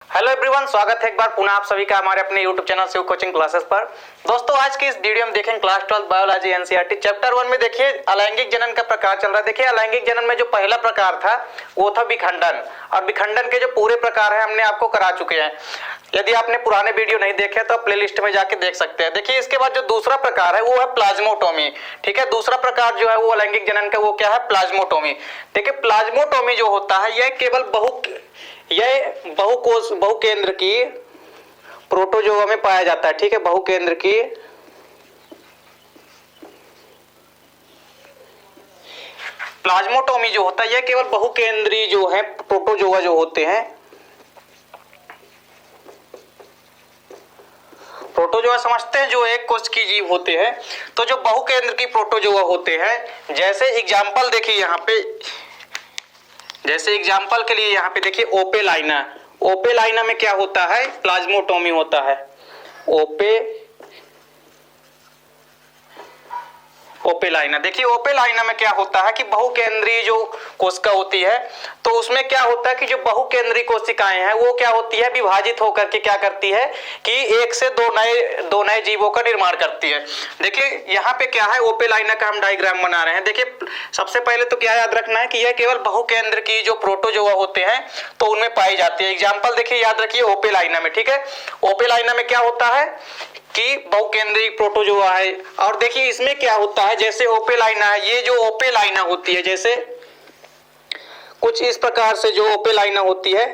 Hello everyone, स्वागत है एक बार पुनः आप सभी का हमारे अपने YouTube channel Shiv coaching classes पर। दोस्तों, आज की इस वीडियो में देखेंगे क्लास 12 बायोलॉजी एनसीईआरटी चैप्टर 1 में देखिए अलैंगिक जनन का प्रकार चल रहा है। देखिए अलैंगिक जनन में जो पहला प्रकार था वो था विखंडन, और विखंडन के जो पूरे प्रकार है हमने आपको करा चुके हैं। यदि आपने पुराने वीडियो नहीं देखे तो प्लेलिस्ट में जाके देख सकते हैं। देखिए इसके बाद जो दूसरा प्रकार है वो है प्लाज्मोटोमी। ठीक है, दूसरा प्रकार जो है वो अलैंगिक जनन का वो क्या है, प्लाज्मोटोमी। देखिए प्लाज्मोटोमी जो होता है यह केवल बहुकेंद्र की प्रोटोजोआ में पाया जाता है। ठीक है, बहुकेंद्र की प्लाज्मोटोमी जो होता है यह केवल बहुकेंद्रीय जो है प्रोटोजोआ जो होते हैं, प्रोटोजोआ समझते हैं जो एक कोश की जीव होते हैं। तो जो बहुकेंद्र की प्रोटोजोआ होते हैं, जैसे एग्जांपल देखिए यहाँ पे, जैसे एग्जांपल के लिए यहाँ पे देखिए ओपेलाइना। ओपेलाइना में क्या होता है, प्लाज्मोटोमी होता है। ओपेलाइना देखिए ओपेलाइना में क्या होता है कि बहुकेंद्रीय जो कोशिका होती है, तो उसमें क्या होता है कि जो बहुकेंद्रीय कोशिकाएं हैं वो क्या होती है, विभाजित होकर के क्या करती है कि एक से दो नए जीवों का निर्माण करती है। देखिए यहाँ पे क्या है, ओपेलाइना का हम डायग्राम बना रहे हैं। देखिए सबसे पहले तो क्या याद रखना है कि यह केवल बहुकेंद्र की जो प्रोटोजोआ होते हैं तो उनमें पाई जाती है। एग्जाम्पल देखिए याद रखिए ओपेलाइना में। ठीक है, ओपेलाइना में क्या होता है कि बहुकेंद्रीय प्रोटोजोआ है। और देखिए इसमें क्या होता है, जैसे ओपेलाइना है, ये जो ओपेलाइना होती है जैसे कुछ इस प्रकार से जो ओपेलाइना होती है,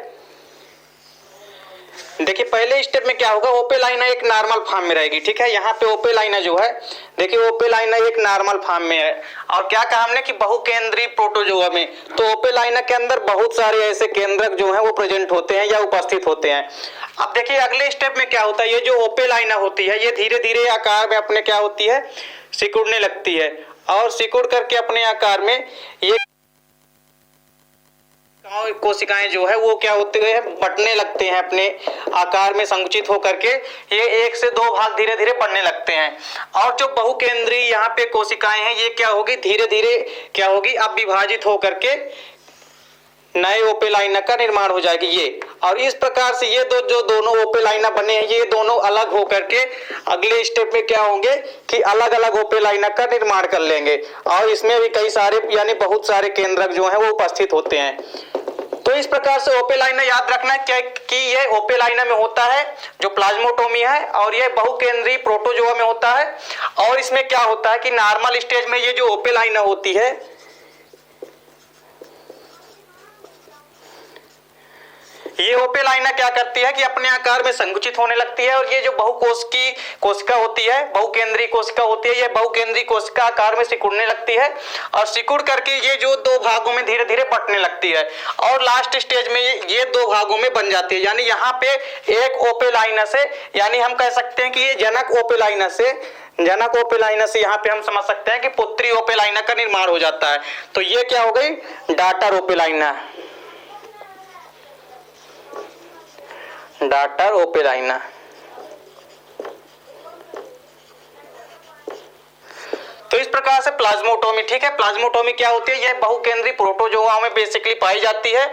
देखिए पहले स्टेप में क्या होगा, ओपेलाइना एक नॉर्मल फॉर्म में रहेगी। ठीक है, यहाँ पे ओपेलाइना जो है, देखिए ओपेलाइना एक नॉर्मल फॉर्म में है। और क्या कहा हमने कि बहुकेंद्रीय प्रोटोजोआ में, तो ओपेलाइना के अंदर बहुत सारे ऐसे केंद्रक जो हैं वो प्रेजेंट होते हैं या उपस्थित होते हैं। अब देखिए अगले स्टेप में क्या होता है, ये जो ओपेलाइना होती है ये धीरे धीरे आकार में अपने क्या होती है, सिकुड़ने लगती है। और सिकुड़ करके अपने आकार में ये कोशिकाएं जो है वो क्या होते हैं, बंटने लगते हैं, अपने आकार में संकुचित होकर के ये एक से दो भाग धीरे धीरे बढ़ने लगते हैं। और जो बहुकेंद्रीय यहाँ पे कोशिकाएं हैं ये क्या होगी, धीरे धीरे क्या होगी, अब विभाजित होकर के नए ओपेलाइना का निर्माण हो जाएगी ये। और इस प्रकार से ये जो दोनों ओपेलाइना बने हैं ये दोनों अलग होकर के अगले स्टेप में क्या होंगे कि अलग अलग ओपेलाइना का निर्माण कर लेंगे। और इसमें भी कई सारे यानी बहुत सारे केंद्रक जो हैं वो उपस्थित होते हैं। तो इस प्रकार से ओपेलाइना याद रखना है क्या कि ये ओपेलाइना में होता है जो प्लाज्मोटोमी है, और ये बहुकेंद्रीय प्रोटोजोआ में होता है। और इसमें क्या होता है कि नॉर्मल स्टेज में ये जो ओपेलाइना होती है ये ओपेलाइना क्या करती है कि अपने आकार में संकुचित होने लगती है। और ये जो बहुकोश की कोशिका होती है, बहुकेंद्रीय कोशिका होती है, ये बहुकेंद्रीय कोशिका आकार में सिकुड़ने लगती है। और सिकुड़ करके ये जो दो भागों में धीरे धीरे बंटने लगती है। और लास्ट स्टेज में ये दो भागों में बन जाती है। यानी यहाँ पे एक ओपेलाइना से, यानी हम कह सकते हैं कि ये जनक ओपेलाइना से यहाँ पे हम समझ सकते हैं कि पुत्री ओपेलाइना का निर्माण हो जाता है। तो ये क्या हो गई, डॉटर ओपेलाइना। तो इस प्रकार से प्लाज्मोटोमी, ठीक है, प्लाज्मोटोमी क्या होती है, ये बहुकेंद्रीय प्रोटोजोआ में बेसिकली पाई जाती है।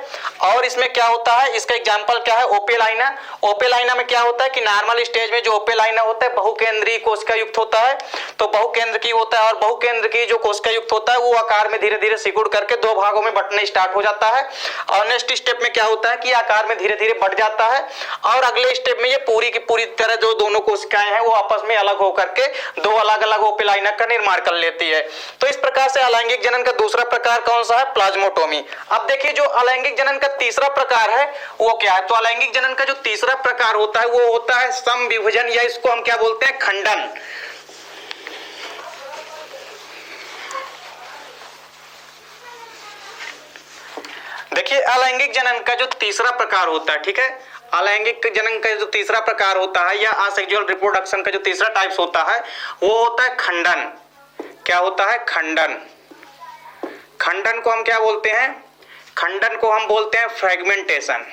और इसमें क्या होता है, इसका एग्जांपल क्या है, ओपेलाइना। ओपेलाइना में क्या होता है कि नॉर्मल स्टेज में जो ओपेलाइना होता है बहुकेंद्रीय कोशिका युक्त होता है, तो बहुकेंद्र की होता है। और बहुकेंद्र की जो कोशिका युक्त होता है वो आकार में धीरे धीरे सिकुड़ करके दो भागों में बंटने स्टार्ट हो जाता है। और नेक्स्ट स्टेप में क्या होता है कि आकार में धीरे धीरे बढ़ जाता है। और अगले स्टेप में ये पूरी की पूरी तरह जो दोनों कोशिकाएं हैं वो आपस में अलग होकर के दो अलग अलग ओपेलाइना का निर्माण कर लेती है। तो इस प्रकार से अलैंगिक जनन का दूसरा प्रकार कौन सा है, प्लाज्मोटोमी। अब देखिए जो अलैंगिक जनन का तीसरा प्रकार है वो क्या है, तो अलैंगिक जनन का जो तीसरा प्रकार होता है वो होता है समविभजन, या इसको हम क्या बोलते हैं, खंडन। देखिए अलैंगिक जनन का जो तीसरा प्रकार होता है, ठीक है, अलैंगिक जनन का जो तीसरा प्रकार होता है या असेक्सुअल रिप्रोडक्शन का जो तीसरा टाइप्स होता है वो होता है खंडन। क्या होता है, खंडन। खंडन को हम क्या बोलते हैं, खंडन को हम बोलते हैं फ्रेगमेंटेशन।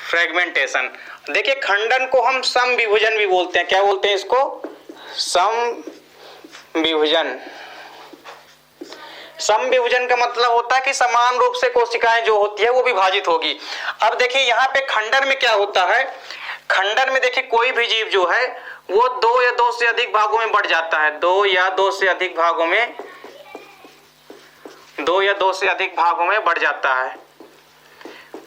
फ्रेगमेंटेशन। देखिए खंडन को हम समविभजन भी बोलते हैं। क्या बोलते हैं इसको, समविभजन। सम विभाजन का मतलब होता है कि समान रूप से कोशिकाएं जो होती है वो विभाजित होगी। अब देखिए यहाँ पे खंडन में क्या होता है, खंडन में देखिए कोई भी जीव जो है वो दो या दो से अधिक भागों में बढ़ जाता है, दो या दो से अधिक भागों में बढ़ जाता है।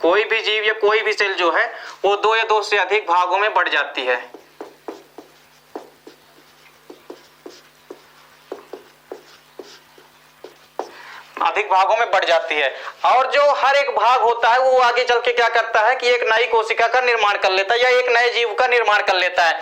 कोई भी जीव या कोई भी सेल जो है वो दो या दो से अधिक भागों में बढ़ जाती है। अधिक भागों में बढ़ जाती है और जो हर एक भाग होता है वो आगे चल के क्या करता है कि एक नई कोशिका का निर्माण कर लेता है या एक नए जीव का निर्माण कर लेता है।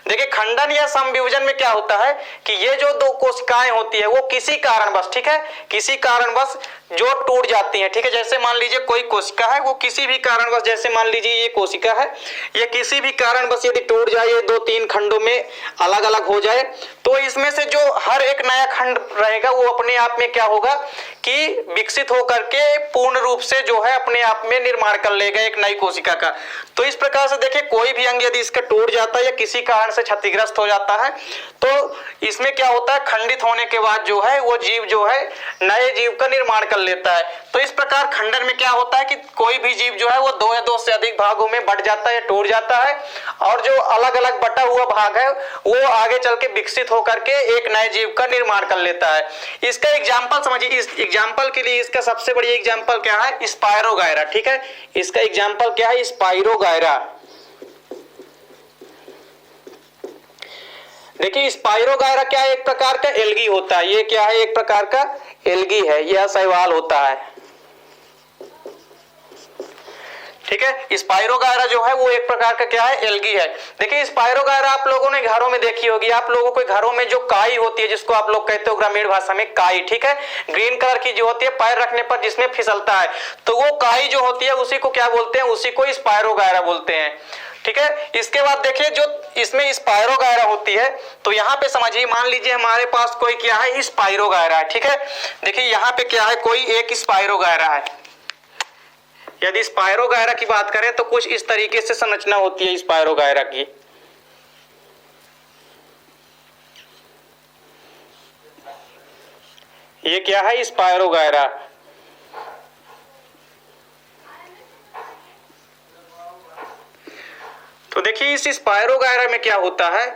देखिए खंडन या समविभाजन में क्या होता है कि ये जो दो कोशिकाएं होती है वो किसी कारणवश, ठीक है, किसी कारणवश जो टूट जाती है, ठीक है। जैसे मान लीजिए कोई कोशिका है वो किसी भी कारणवश, जैसे मान लीजिए ये कोशिका है, ये किसी भी कारणवश यदि टूट जाए, ये दो तीन खंडों में अलग अलग हो जाए, तो इसमें से जो हर एक नया खंड रहेगा वो अपने आप में क्या होगा कि विकसित होकर के पूर्ण रूप से जो है अपने आप में निर्माण कर लेगा एक नई कोशिका का। तो इस प्रकार से देखिए कोई भी अंग यदि इसका टूट जाता है या किसी कारण से क्षतिग्रस्त हो जाता है तो इसमें क्या होता है, खंडित होने के बाद जो है वो जीव जो है नए जीव का निर्माण कर लेता है। तो इस प्रकार खंडन में क्या होता है कि कोई भी जीव जो है वो दो या दो से अधिक भागों में बढ़ जाता है या टूट जाता है और जो अलग अलग बटा हुआ भाग है वो आगे चल के विकसित होकर के एक नए जीव का निर्माण कर लेता है। इसका एग्जाम्पल समझिए, इस एग्जाम्पल के लिए इसका सबसे बड़ी एग्जाम्पल क्या है, स्पायरोगायरा, ठीक है। इसका एग्जाम्पल क्या है, स्पायरोगायरा। देखिए स्पायरोगायरा क्या है, एक प्रकार का एल्गी होता है। ये क्या है, एक प्रकार का एल्गी है, यह शैवाल होता है, ठीक है। स्पायरोगायरा जो है वो एक प्रकार का क्या है, एल्गी है। देखिए स्पायरोगायरा आप लोगों ने घरों में देखी होगी, आप लोगों के घरों में जो काई होती है जिसको आप लोग कहते हो ग्रामीण भाषा में काई, ठीक है, ग्रीन कलर की जो होती है पैर रखने पर जिसमें फिसलता है, तो वो काई जो होती है उसी को क्या बोलते हैं, उसी को स्पायरोगायरा बोलते हैं, ठीक है। इसके बाद देखिए जो इसमें स्पायरोगायरा होती है तो यहाँ पे समझिए, मान लीजिए हमारे पास कोई क्या है, स्पायरोगायरा है, ठीक है। देखिए यहाँ पे क्या है, कोई एक स्पायरोगायरा है। यदि स्पायरोगायरा की बात करें तो कुछ इस तरीके से संरचना होती है स्पायरोगायरा की। ये क्या है, स्पायरोगायरा। तो देखिए इस स्पायरोगायरा में क्या होता है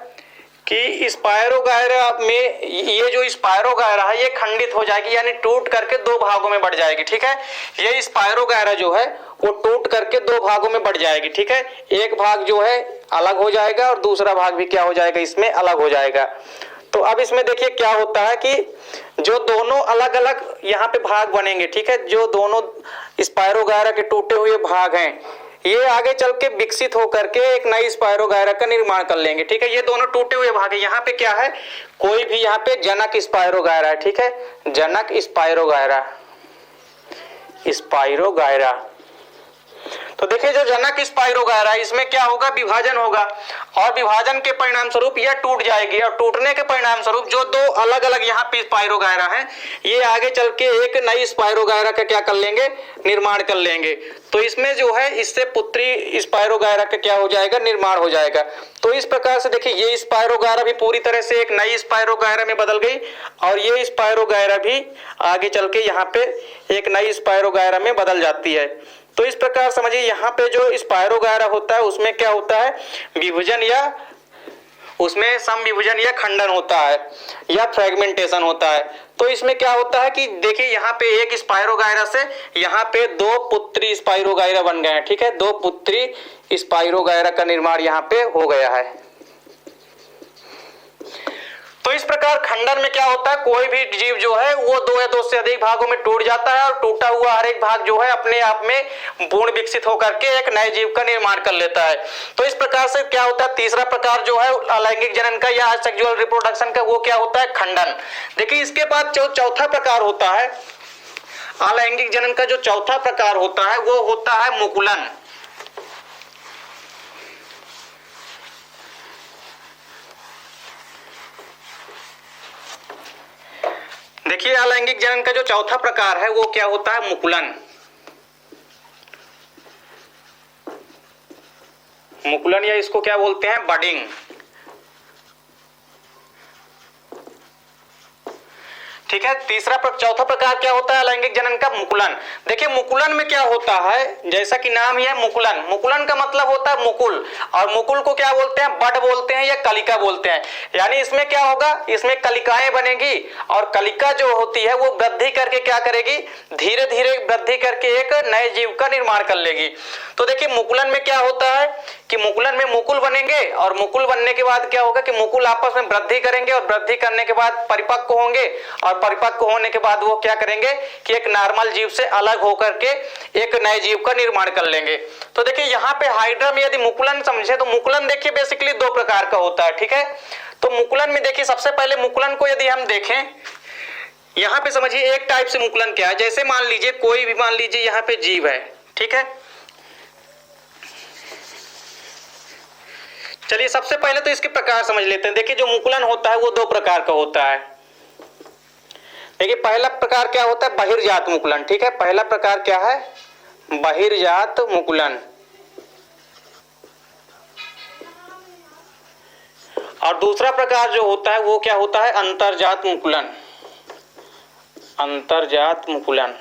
कि स्पायरोगायरा में ये जो स्पायरोगायरा है ये खंडित हो जाएगी, यानी टूट करके दो भागों में बढ़ जाएगी, ठीक है। ये स्पायरोगायरा जो है वो टूट करके दो भागों में बढ़ जाएगी, ठीक है। एक भाग जो है अलग हो जाएगा और दूसरा भाग भी क्या हो जाएगा, इसमें अलग हो जाएगा। तो अब इसमें देखिए क्या होता है कि जो दोनों अलग अलग यहाँ पे भाग बनेंगे, ठीक है, जो दोनों स्पायरोगायरा के टूटे हुए भाग हैं ये आगे चल के विकसित होकर के एक नई स्पायरोगायरा का निर्माण कर लेंगे, ठीक है। ये दोनों टूटे हुए भाग है, यहाँ पे क्या है, कोई भी यहाँ पे जनक स्पायरोगायरा है, ठीक है, जनक स्पायरोगायरा, स्पायरोगायरा। तो देखिए जो जनक स्पायरोगायरा इसमें क्या होगा, विभाजन होगा और विभाजन के परिणाम स्वरूप यह टूट जाएगी और टूटने के परिणाम स्वरूप जो दो अलग अलग यहाँ पे स्पायरोगायरा है ये आगे चल के एक नई स्पायरोगायरा का क्या कर लेंगे, निर्माण कर लेंगे। तो इसमें जो है इससे पुत्री स्पायरोगायरा का क्या हो जाएगा, निर्माण हो जाएगा। तो इस प्रकार से देखिए ये स्पायरोगायरा भी पूरी तरह से एक नई स्पायरोगायरा में बदल गई और ये स्पायरोगायरा भी आगे चल के यहाँ पे एक नई स्पायरोगायरा में बदल जाती है। तो इस प्रकार समझिए यहाँ पे जो स्पायरोगायरा होता है उसमें क्या होता है, विभाजन या उसमें समविभाजन या खंडन होता है या फ्रेगमेंटेशन होता है। तो इसमें क्या होता है कि देखिए यहाँ पे एक स्पायरोगायरा से यहाँ पे दो पुत्री स्पायरोगायरा बन गए हैं, ठीक है, दो पुत्री स्पायरोगायरा का निर्माण यहाँ पे हो गया है। तो इस प्रकार खंडन में क्या होता है, कोई भी जीव जो है वो दो या दो से अधिक भागों में टूट जाता है और टूटा हुआ हर एक भाग जो है अपने आप में पूर्ण विकसित होकर के एक नए जीव का निर्माण कर लेता है। तो इस प्रकार से क्या होता है, तीसरा प्रकार जो है अलैंगिक जनन का या सेक्सुअल रिप्रोडक्शन का, वो क्या होता है, खंडन। देखिए इसके बाद जो चौथा प्रकार होता है अलैंगिक जनन का, जो चौथा प्रकार होता है वो होता है मुकुलन। देखिए अलैंगिक जनन का जो चौथा प्रकार है वो क्या होता है, मुकुलन। मुकुलन या इसको क्या बोलते हैं, बडिंग, ठीक है। चौथा प्रकार क्या होता है लैंगिक जनन का? मुकुलन। देखिए मुकुलन में क्या होता है, जैसा कि नाम ही है मुकुलन, मुकुलन का मतलब होता है मुकुल, और मुकुल को क्या बोलते हैं? बड बोलते हैं या कलिका बोलते हैं। यानी इसमें क्या होगा, इसमें कलिकाएं बनेगी और कलिका जो होती है वो वृद्धि करके क्या करेगी, धीरे धीरे वृद्धि करके एक नए जीव का निर्माण कर लेगी। तो देखिए मुकुलन में क्या होता है कि मुकुलन में मुकुल बनेंगे और मुकुल बनने के बाद क्या होगा कि मुकुल आपस में वृद्धि करेंगे और वृद्धि करने के बाद परिपक्व होंगे, और परिपक्व होने के बाद वो क्या करेंगे कि एक नॉर्मल जीव से अलग होकर के एक नए जीव का निर्माण कर लेंगे। तो देखिए यहाँ पे हाइड्रा में यदि मुकुलन समझे तो मुकुलन देखिए बेसिकली दो प्रकार का होता है, ठीक है। तो मुकुलन में देखिए सबसे पहले मुकुलन को यदि हम देखें, यहाँ पे समझिए एक टाइप से मुकुलन क्या है, जैसे मान लीजिए कोई भी मान लीजिए यहाँ पे जीव है, ठीक है। चलिए सबसे पहले तो इसके प्रकार समझ लेते हैं। देखिए जो मुकुलन होता है वो दो प्रकार का होता है। देखिए पहला प्रकार क्या होता है, बहिर्जात मुकुलन, ठीक है। पहला प्रकार क्या है, बहिर्जात मुकुलन। और दूसरा प्रकार जो होता है वो क्या होता है, अंतर्जात मुकुलन। अंतर्जात मुकुलन।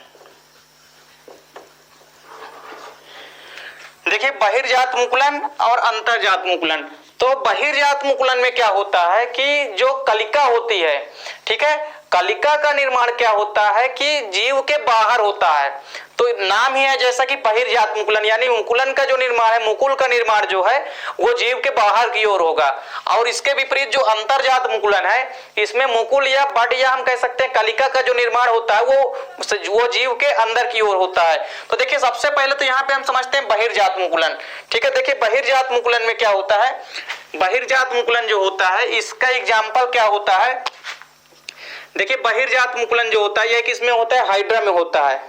देखिए बहिर्जात मुकुलन और अंतर्जात मुकुलन। तो बहिर्जात मुकुलन में क्या होता है कि जो कलिका होती है, ठीक है, कलिका का निर्माण क्या होता है कि जीव के बाहर होता है। तो नाम ही है जैसा कि बहिर्जात मुकुलन, यानी मुकुलन का जो निर्माण है, मुकुल का निर्माण जो है वो जीव के बाहर की ओर होगा। और इसके विपरीत जो अंतर्जात मुकुलन है, इसमें मुकुल या बड या हम कह सकते हैं कलिका का जो निर्माण होता है वो जीव के अंदर की ओर होता है। तो देखिए सबसे पहले तो यहाँ पे हम समझते हैं बहिर्जात मुकुलन, ठीक है। देखिए बहिर्जात मुकुलन में क्या होता है, बहिर्जात मुकुलन जो होता है इसका एग्जाम्पल क्या होता है। देखिए बहिर्जात मुकुलन जो होता है यह किसमें होता है, हाइड्रा में होता है,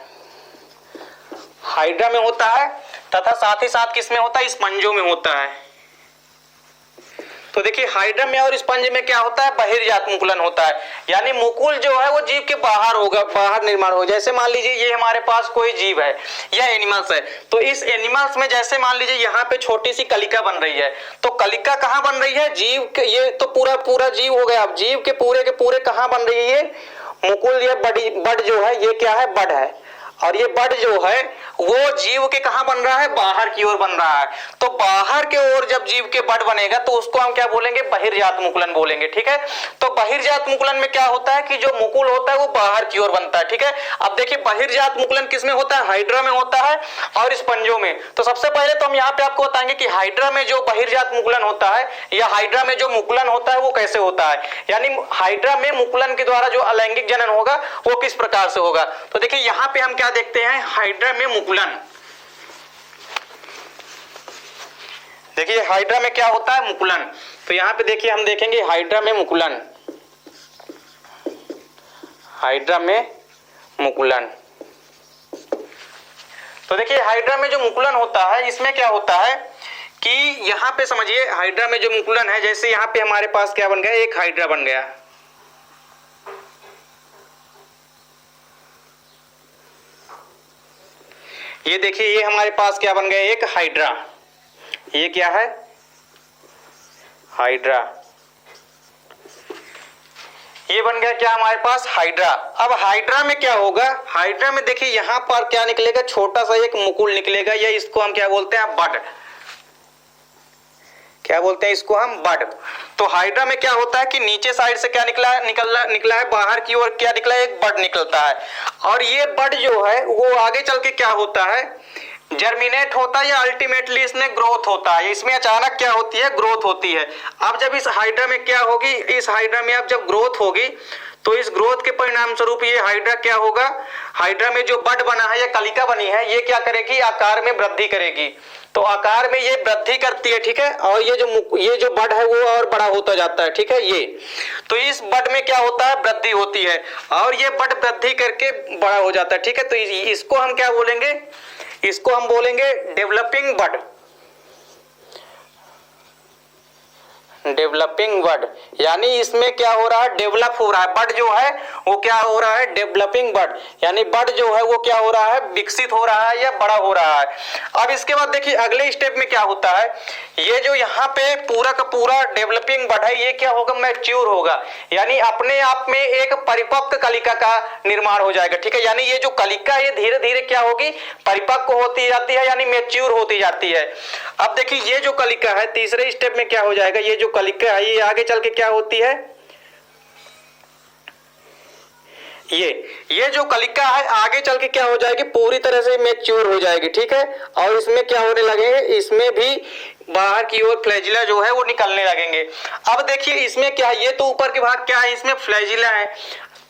हाइड्रा में होता है, तथा साथ ही साथ किसमें होता है, स्पंजों में होता है। तो देखिए हाइड्रा में और स्पंज में क्या होता है, बहिर्जात मुकुलन होता है, यानी मुकुल जो है वो जीव के बाहर होगा, बाहर निर्माण हो। जैसे मान लीजिए ये हमारे पास कोई जीव है या एनिमल्स है, तो इस एनिमल्स में जैसे मान लीजिए यहाँ पे छोटी सी कलिका बन रही है, तो कलिका कहाँ बन रही है, जीव के, ये तो पूरा जीव हो गया। अब जीव के पूरे कहाँ बन रही है, मुकुल या बड जो है ये क्या है, बड है, और ये बड जो है वो जीव के कहां बन रहा है, बाहर की ओर बन रहा है। तो बाहर के ओर जब जीव के बड बनेगा तो उसको हम क्या बोलेंगे, बहिर्जात मुकुलन बोलेंगे, ठीक है। तो बहिर्जात मुकुलन में क्या होता है कि जो मुकुल होता है वो बाहर की ओर बनता है, ठीक है। अब देखिए बहिर्जात मुकुलन किसमें होता है, हाइड्रा में होता है और स्पंजों में। तो सबसे पहले तो हम यहाँ पे आपको बताएंगे कि हाइड्रा में जो बहिर्जात मुकुलन होता है या हाइड्रा में जो मुकुलन होता है वो कैसे होता है, यानी हाइड्रा में मुकुलन के द्वारा जो अलैंगिक जनन होगा वो किस प्रकार से होगा। तो देखिए यहाँ पे हम क्या देखते हैं, हाइड्रा में मुकुलन। देखिए हाइड्रा में क्या होता है, मुकुलन। तो यहां पे देखिए हम देखेंगे हाइड्रा में मुकुलन, हाइड्रा में मुकुलन। तो देखिए हाइड्रा में जो मुकुलन होता है इसमें क्या होता है कि यहां पे समझिए हाइड्रा में जो मुकुलन है, जैसे यहां पे हमारे पास क्या बन गया, एक हाइड्रा बन गया, ये देखिए ये हमारे पास क्या बन गया, एक हाइड्रा, ये क्या है, हाइड्रा, ये बन गया क्या हमारे पास, हाइड्रा। अब हाइड्रा में क्या होगा, हाइड्रा में देखिए यहां पर क्या निकलेगा, छोटा सा एक मुकुल निकलेगा, या इसको हम क्या बोलते हैं, बड, क्या बोलते हैं इसको हम, बड। तो हाइड्रा में क्या होता है कि नीचे साइड से क्या निकला है, बाहर की ओर क्या निकला है, एक बड निकलता है। और ये बड जो है वो आगे चल के क्या होता है, जर्मिनेट होता है या अल्टीमेटली इसमें ग्रोथ होता है, इसमें अचानक क्या होती है, ग्रोथ होती है। अब जब इस हाइड्रा में क्या होगी, इस हाइड्रा में अब जब ग्रोथ होगी तो इस ग्रोथ के परिणाम स्वरूप ये हाइड्रा क्या होगा, हाइड्रा में जो बड बना है या कलिका बनी है ये क्या करेगी, आकार में वृद्धि करेगी। तो आकार में ये वृद्धि करती है, ठीक है। और ये जो बड है वो और बड़ा होता जाता है, ठीक है। ये तो इस बड में क्या होता है, वृद्धि होती है और ये बड वृद्धि करके बड़ा हो जाता है, ठीक है। तो इसको हम क्या बोलेंगे, इसको हम बोलेंगे डेवलपिंग बड, डेवलपिंग बड, यानी इसमें क्या हो रहा है, डेवलप हो रहा है। बड जो है वो क्या हो रहा है, डेवलपिंग बड, यानी बड जो है वो क्या हो रहा है, विकसित हो रहा है या बड़ा हो रहा है। अब इसके बाद देखिए अगले स्टेप में क्या होता है, ये जो यहाँ पे पूरा का पूरा डेवलपिंग बड है ये क्या होगा, मैच्योर होगा, यानी अपने आप में एक परिपक्व कलिका का निर्माण हो जाएगा। ठीक है, यानी ये जो कलिका है ये धीरे धीरे क्या होगी, परिपक्व होती जाती है, यानी मैच्योर होती जाती है। अब देखिए ये जो कलिका है तीसरे स्टेप में क्या हो जाएगा, ये जो कलिका है ये आगे चल के क्या होती है, ये जो कलिका है आगे चल के क्या हो जाएगी, पूरी तरह से मैच्योर हो जाएगी। ठीक है, और इसमें क्या होने लगेंगे, इसमें भी बाहर की ओर फ्लैजिला जो है वो निकलने लगेंगे। अब देखिए इसमें क्या है, ये तो ऊपर के भाग क्या है, इसमें फ्लैजिला है,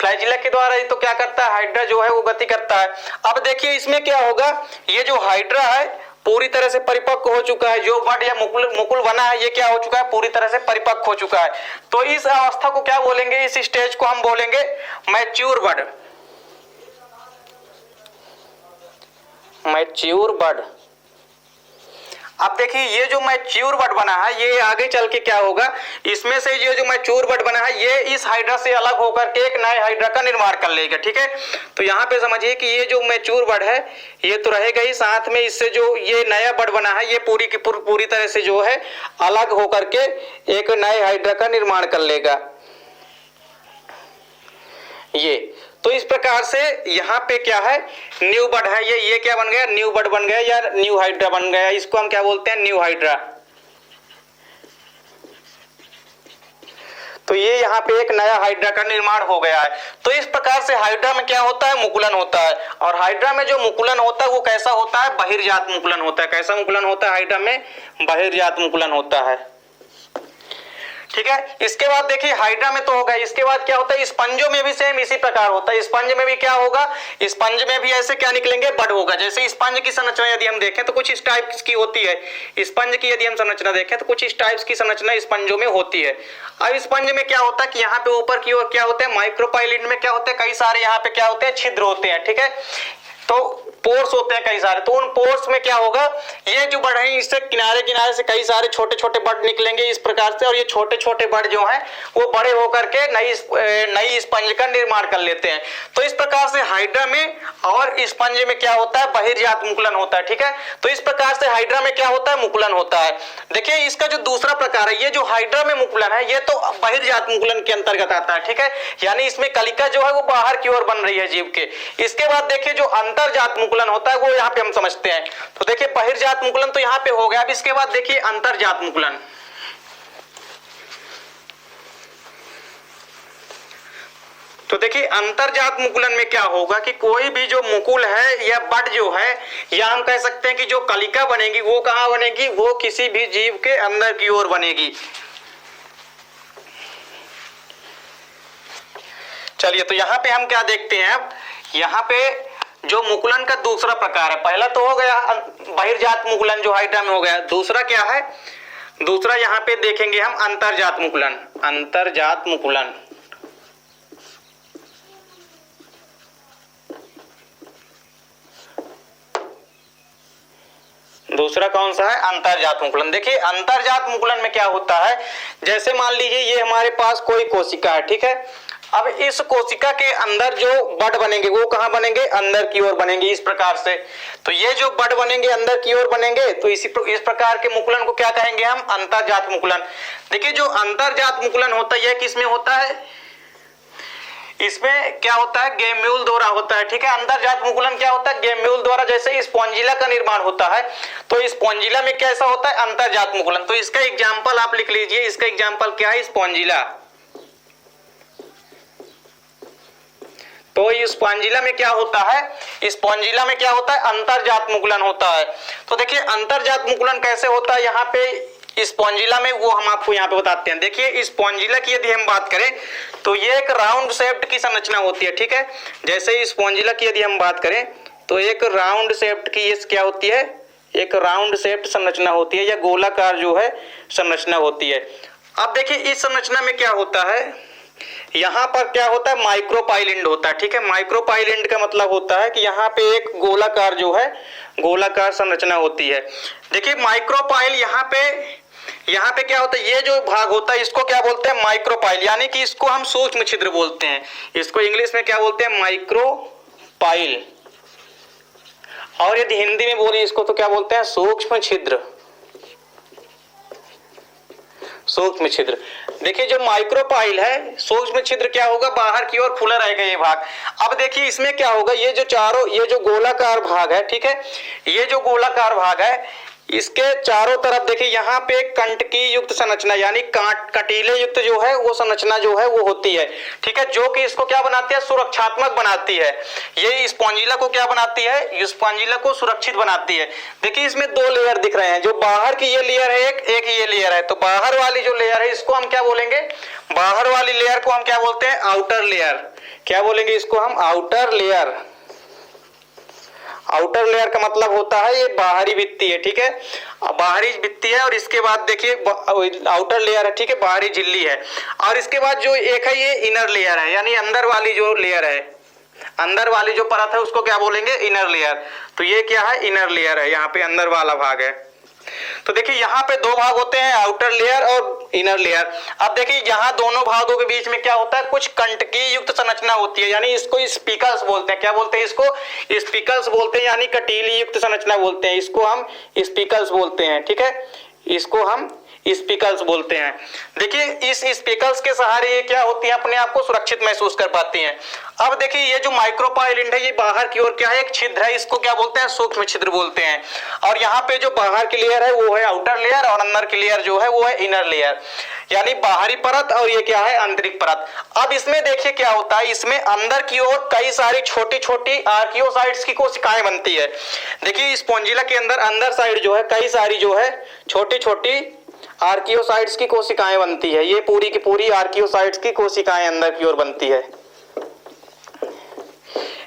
फ्लैजिला के द्वारा ये तो क्या करता है, हाइड्रा जो है वो गति करता है। अब देखिए इसमें क्या होगा, ये जो हाइड्रा है पूरी तरह से परिपक्व हो चुका है, जो बड या मुकुल बना है ये क्या हो चुका है, पूरी तरह से परिपक्व हो चुका है। तो इस अवस्था को क्या बोलेंगे, इस स्टेज को हम बोलेंगे मैच्योर बड, मैच्योर बड। अब देखिए ये जो मैच्योर बड बना है ये आगे चल के क्या होगा, इसमें से ये जो मैच्योर बड बना है ये इस हाइड्रा से अलग होकर के एक नए हाइड्रा का निर्माण कर लेगा। ठीक है, तो यहाँ पे समझिए कि ये जो मैच्योर बड है ये तो रहेगा ही, साथ में इससे जो ये नया बड बना है ये पूरी की पूरी तरह से जो है अलग होकर के एक नए हाइड्रा का निर्माण कर लेगा। ये तो इस प्रकार से यहाँ पे क्या है, न्यू बड है, ये क्या बन गया, न्यू बड बन गया या न्यू हाइड्रा बन गया, इसको हम क्या बोलते हैं, न्यू हाइड्रा। तो ये यहाँ पे एक नया हाइड्रा का निर्माण हो गया है। तो इस प्रकार से हाइड्रा में क्या होता है, मुकुलन होता है, और हाइड्रा में जो मुकुलन होता है वो कैसा होता है, बहिर्जात मुकुलन होता है। कैसा मुकुलन होता है, हाइड्रा में बहिर्जात मुकुलन होता है। ठीक है, इसके बाद देखिए हाइड्रा में तो होगा, इसके बाद क्या होता है, स्पंजों में भी सेम इसी प्रकार होता है। स्पंज में भी क्या होगा, स्पंज में भी ऐसे क्या निकलेंगे, बड होगा। जैसे स्पंज की संरचना यदि हम देखें तो कुछ इस टाइप की होती है, स्पंज की यदि हम संरचना देखें तो कुछ इस टाइप की संरचना स्पंजों में होती है। अब स्पंज में क्या होता है कि यहाँ पे ऊपर की ओर क्या होते हैं, माइक्रोपाइलिड में क्या होते हैं, कई सारे यहाँ पे क्या होते हैं, छिद्र होते हैं। ठीक है, तो पोर्स होते हैं कई सारे, तो उन पोर्स में क्या होगा, ये जो बड है इससे किनारे किनारे से कई सारे छोटे छोटे बड निकलेंगे इस प्रकार से, और ये छोटे छोटे बड जो हैं वो बड़े होकर के नई स्पंज का निर्माण कर लेते हैं। तो इस प्रकार से हाइड्रा में और स्पंज में क्या होता है, बहिर्जात मुकुलन होता है। ठीक है, तो इस प्रकार से हाइड्रा में क्या होता है, मुकुलन होता है। देखिए इसका जो दूसरा प्रकार है, ये जो हाइड्रा में मुकुलन है ये तो बहिर्जात मुकुलन के अंतर्गत आता है। ठीक है, यानी इसमें कलिका जो है वो बाहर की ओर बन रही है जीव के। इसके बाद देखिए जो अंतर्जात मुकुलन होता है वो यहाँ पे हम समझते हैं। तो देखिए बहिर्जात मुकुलन तो यहाँ पे हो गया। अब इसके बाद देखिए अंतर्जात मुकुलन। तो देखिए अंतर्जात मुकुलन में क्या होगा कि कोई भी जो मुकुल है या बड जो है, या हम कह सकते हैं कि जो कलिका बनेगी वो कहां बनेगी, वो किसी भी जीव के अंदर की ओर बनेगी। चलिए तो यहाँ पे हम क्या देखते हैं, अब यहाँ पे जो मुकुलन का दूसरा प्रकार है, पहला तो हो गया बहिर्जात मुकुलन जो हाइड्रा में हो गया, दूसरा क्या है, दूसरा यहाँ पे देखेंगे हम अंतर्जात मुकुलन। अंतर्जात मुकुलन दूसरा कौन सा है, अंतर्जात मुकुलन। देखिए अंतर्जात मुकुलन में क्या होता है, जैसे मान लीजिए ये हमारे पास कोई कोशिका है। ठीक है, अब इस कोशिका के अंदर जो बड बनेंगे वो कहां बनेंगे, अंदर की ओर बनेंगे इस प्रकार से। तो ये जो बड बनेंगे अंदर की ओर बनेंगे, तो इस प्रकार के मुकुलन को क्या कहेंगे हम, अंतर्जात मुकुलन। देखिए जो अंतर्जात मुकुलन होता है यह किसमें होता है, इसमें क्या होता है, गेम्यूल द्वारा होता है। ठीक है, अंतर्जात मुकुलन क्या होता है, गेम्यूल द्वारा। जैसे स्पॉन्जिला का निर्माण होता है तो स्पॉन्जिला में कैसा होता है, अंतर्जात मुकुलन। तो इसका एग्जाम्पल आप लिख लीजिए, इसका एग्जाम्पल क्या है, स्पॉन्जिला। तो स्पॉन्जिला में क्या होता है, स्पॉन्जिला में क्या होता है, अंतर्जात मुकुलन होता है। तो देखिए अंतर्जात मुकुलन कैसे होता है यहाँ पे स्पॉन्जिला में, वो हम आपको यहाँ पे बताते हैं। देखिए स्पॉन्जिला की यदि हम बात करें तो ये एक राउंड शेप्ड की संरचना होती है। ठीक है, जैसे स्पॉन्जिला की यदि हम बात करें तो एक राउंड शेप्ड की ये क्या होती है, एक राउंड शेप्ड संरचना होती है या गोलाकार जो है संरचना होती है। अब देखिए इस संरचना में क्या होता है, यहाँ पर क्या होता है, माइक्रोपाइलिंड होता है। ठीक है, माइक्रोपाइलिंड का मतलब होता है कि यहाँ पे एक गोलाकार जो है गोलाकार संरचना होती है। देखिए माइक्रोपाइल यहाँ पे यहाँ पे क्या होता है, ये जो भाग होता है इसको क्या बोलते हैं, माइक्रोपाइल, यानी कि इसको हम सूक्ष्म छिद्र बोलते हैं। इसको इंग्लिश में क्या बोलते हैं, माइक्रोपाइल। और यदि हिंदी में बोले इसको तो क्या बोलते हैं, सूक्ष्म छिद्र। सूक्ष्म छिद्र। देखिए जो माइक्रोपाइल है, सूक्ष्म छिद्र क्या होगा, बाहर की ओर खुला रहेगा ये भाग। अब देखिए इसमें क्या होगा, ये जो चारों, ये जो गोलाकार भाग है, ठीक है, ये जो गोलाकार भाग है इसके चारों तरफ देखिए यहाँ पे कंटकी युक्त संरचना, यानी कटीले युक्त जो है वो संरचना जो है वो होती है, ठीक है, जो कि इसको क्या बनाती है, सुरक्षात्मक बनाती है। ये स्पॉन्जिला को क्या बनाती है, स्पॉन्जिला को सुरक्षित बनाती है। देखिए इसमें दो लेयर दिख रहे हैं, जो बाहर की ये लेयर है, एक ये लेयर है। तो बाहर वाली जो लेयर है इसको हम क्या बोलेंगे, बाहर वाली लेयर को हम क्या बोलते हैं, आउटर लेयर। क्या बोलेंगे इसको हम, आउटर लेयर। आउटर लेयर का मतलब होता है ये बाहरी भित्ति है, ठीक है, बाहरी भित्ति है। और इसके बाद देखिए आउटर लेयर है, ठीक है, बाहरी झिल्ली है। और इसके बाद जो एक है ये इनर लेयर है, यानी अंदर वाली जो लेयर है, अंदर वाली जो परत है उसको क्या बोलेंगे, इनर लेयर। तो ये क्या है, इनर लेयर है, यहाँ पे अंदर वाला भाग है। तो देखिए यहाँ पे दो भाग होते हैं, आउटर लेयर और इनर लेयर। अब देखिए यहाँ दोनों भागों के बीच में क्या होता है, कुछ कंटकी युक्त संरचना होती है, यानी इसको स्पिकल्स बोलते हैं। क्या बोलते हैं इसको, स्पिकल्स बोलते हैं, यानी कटीली युक्त संरचना बोलते हैं, इसको हम स्पिकल्स बोलते हैं, ठीक है, इसको हम स्पिकल्स बोलते हैं। देखिए इस स्पिकल्स के सहारे ये क्या होती है, अपने आप को सुरक्षित महसूस कर पाती हैं। अब देखिए ये जो माइक्रोपाइलिन है ये बाहर की ओर क्या है, एक छिद्र है, इसको क्या बोलते हैं, सूक्ष्म छिद्र बोलते हैं। और यहाँ पे जो बाहर की लेयर है वो है आउटर लेयर, और अंदर की लेयर जो है वो है इनर लेयर, यानी बाहरी परत, और ये क्या है, आंतरिक परत। अब इसमें देखिए क्या होता है, इसमें अंदर की ओर कई सारी छोटी छोटी आर्कियोसाइट्स की कोशिकाएं बनती है। देखिए स्पॉन्जिला के अंदर साइड जो है कई सारी जो है छोटी छोटी आर्कियोसाइट्स की कोशिकाएं बनती है। ये पूरी की पूरी आर्कियोसाइट्स की कोशिकाएं अंदर की ओर बनती है।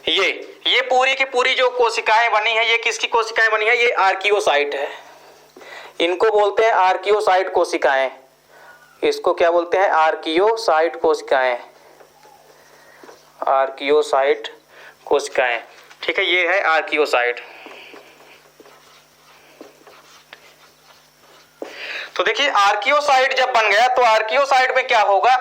ये पूरी की पूरी जो कोशिकाएं बनी है, ये किसकी कोशिकाएं बनी है, ये आर्कियोसाइट है। इनको बोलते हैं आर्कियोसाइट कोशिकाएं। इसको क्या बोलते हैं, आर्कियोसाइट कोशिकाएं। आर्कियोसाइट कोशिकाएं, ठीक है, ये है आर्कियोसाइट। तो देखिए आर्कियोसाइट जब बन गया तो आर्कियोसाइट में क्या होगा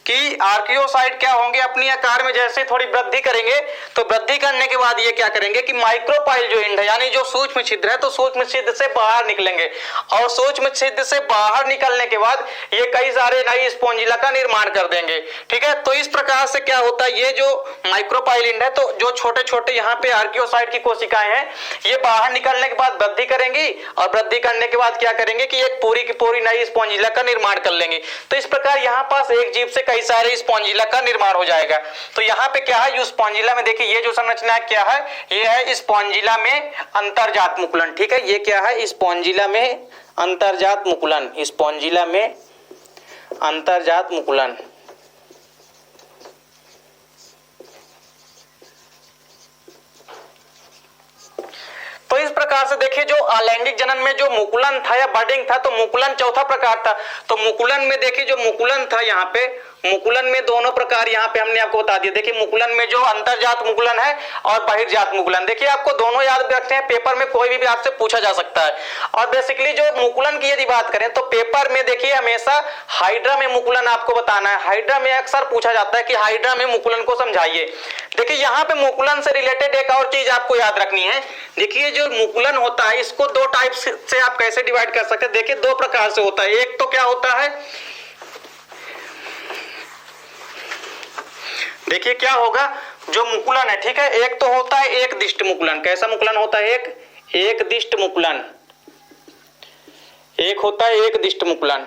कि आर्कियोसाइट क्या होंगे, अपनी आकार में जैसे थोड़ी वृद्धि करेंगे, तो वृद्धि करने के बाद ये क्या करेंगे कि माइक्रोपाइल जो एंड है, यानी जो सूक्ष्म छिद्र है, तो सूक्ष्म छिद्र से बाहर निकलेंगे। और सूक्ष्म छिद्र से बाहर निकलने के बाद ये कई सारे नई स्पॉन्जिला का निर्माण कर देंगे, ठीक है। तो इस प्रकार से क्या होता है, ये जो माइक्रोपाइल एंड है, तो जो छोटे छोटे यहाँ पे आर्कियोसाइट की कोशिकाएं हैं, ये बाहर निकलने के बाद वृद्धि करेंगी, और वृद्धि करने के बाद क्या करेंगे कि एक पूरी की पूरी नई स्पॉन्जिला का निर्माण कर लेंगे। तो इस प्रकार यहाँ पास एक जीव से कई सारे स्पॉन्जिला का निर्माण हो जाएगा। तो यहाँ पे क्या है, स्पॉन्जिला में देखिए ये जो संरचना क्या है, ये है स्पॉन्जिला में अंतर्जात मुकुलन, ठीक है, ये क्या है, स्पॉन्जिला में अंतर्जात मुकुलन, स्पॉन्जिला में अंतर्जात मुकुलन। तो इस प्रकार से देखिए जो अलैंगिक जनन में जो मुकुलन था या बडिंग था, तो मुकुलन चौथा प्रकार था। तो मुकुलन में देखिए जो मुकुलन था, यहाँ पे मुकुलन में दोनों प्रकार यहाँ पे हमने आपको बता दिया। देखिए मुकुलन में जो अंतर्जात मुकुलन है और बहिर्जात मुकुलन, देखिए आपको दोनों याद रखते हैं, पेपर में कोई भी आपसे पूछा जा सकता है। और बेसिकली जो मुकुलन की यदि बात करें तो पेपर में देखिए हमेशा हाइड्रा में मुकुलन आपको बताना है। हाइड्रा में अक्सर पूछा जाता है कि हाइड्रा में मुकुलन को समझाइए। देखिए यहाँ पे मुकुलन से रिलेटेड एक और चीज आपको याद रखनी है। देखिए जो मुकुलन होता है इसको दो टाइप से आप कैसे डिवाइड कर सकते हैं, देखिए दो प्रकार से होता है। एक तो क्या होता है, देखिए क्या होगा जो मुकुलन है, ठीक है, एक तो होता है एक दिष्ट मुकुलन। कैसा मुकुलन होता है, एक दिष्ट मुकुलन। एक होता है एक दिष्ट मुकुलन,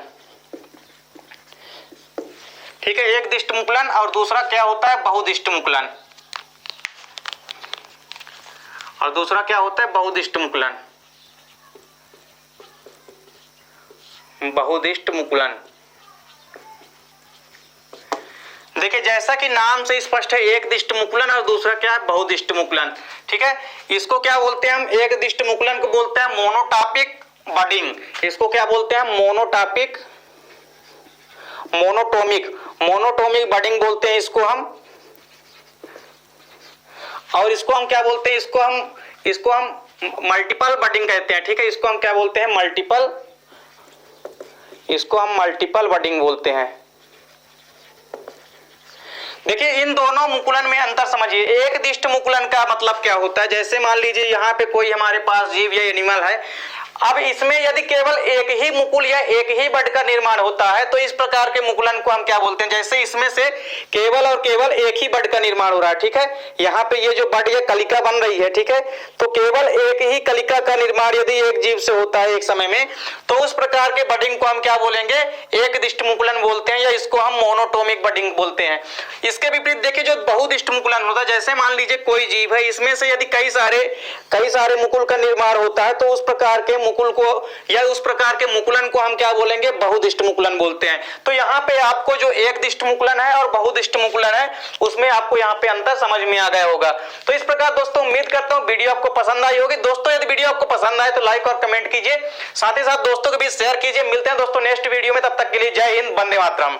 ठीक है, एक दिष्ट मुकुलन। और दूसरा क्या होता है, बहुदिष्ट मुकुलन। और दूसरा क्या होता है, बहुदिष्ट मुकुलन, बहुदिष्ट मुकुलन। देखिए जैसा कि नाम से स्पष्ट है, एक दिष्ट मुकुलन और दूसरा क्या है, बहुदिष्ट मुकुलन, ठीक है। इसको क्या बोलते हैं हम, एक दिष्ट मुकुलन को बोलते हैं मोनोटॉपिक बडिंग। इसको क्या बोलते हैं, मोनोटॉपिक, मोनोटोमिक बडिंग बोलते हैं इसको हम। और इसको हम क्या बोलते हैं, इसको हम मल्टीपल बडिंग कहते हैं, ठीक है। इसको हम क्या बोलते हैं, मल्टीपल इसको हम मल्टीपल बडिंग बोलते हैं। देखिए इन दोनों मुकुलन में अंतर समझिए। एक दिष्ट मुकुलन का मतलब क्या होता है, जैसे मान लीजिए यहाँ पे कोई हमारे पास जीव या एनिमल है, अब इसमें यदि केवल एक ही मुकुल या एक ही बड का निर्माण होता है तो इस प्रकार के मुकुलन को हम क्या बोलते हैं, जैसे इसमें से केवल और केवल एक ही बड का निर्माण हो रहा है, ठीक है, यहाँ पे ये जो बड या कलिका बन रही है, ठीक है, तो केवल एक ही कलिका का निर्माण यदि एक जीव से होता है एक समय में, तो उस प्रकार के बडिंग को हम क्या बोलेंगे, एक दिष्ट मुकुलन बोलते हैं, या इसको हम मोनोटोमिक बडिंग बोलते हैं। इसके विपरीत देखिए जो बहुदिष्ट मुकुलन होता है, जैसे मान लीजिए कोई जीव है, इसमें से यदि कई सारे मुकुल का निर्माण होता है तो उस प्रकार के मुकुल को या उस प्रकार के मुकुलन को हम क्या बोलेंगे, बहुदिष्ट मुकुलन बोलते हैं। तो यहाँ पे आपको जो एक दिष्ट मुकुलन है और बहुदिष्ट मुकुलन है उसमें आपको यहाँ पे अंतर समझ में आ गया होगा। तो इस प्रकार दोस्तों उम्मीद करता हूँ वीडियो आपको पसंद आई होगी। दोस्तों यदि वीडियो आपको पसंद आए तो लाइक और कमेंट कीजिए, साथ ही साथ दोस्तों के बीच शेयर कीजिए। मिलते हैं दोस्तों नेक्स्ट वीडियो में, तब तक के लिए जय हिंद, वंदे मातरम।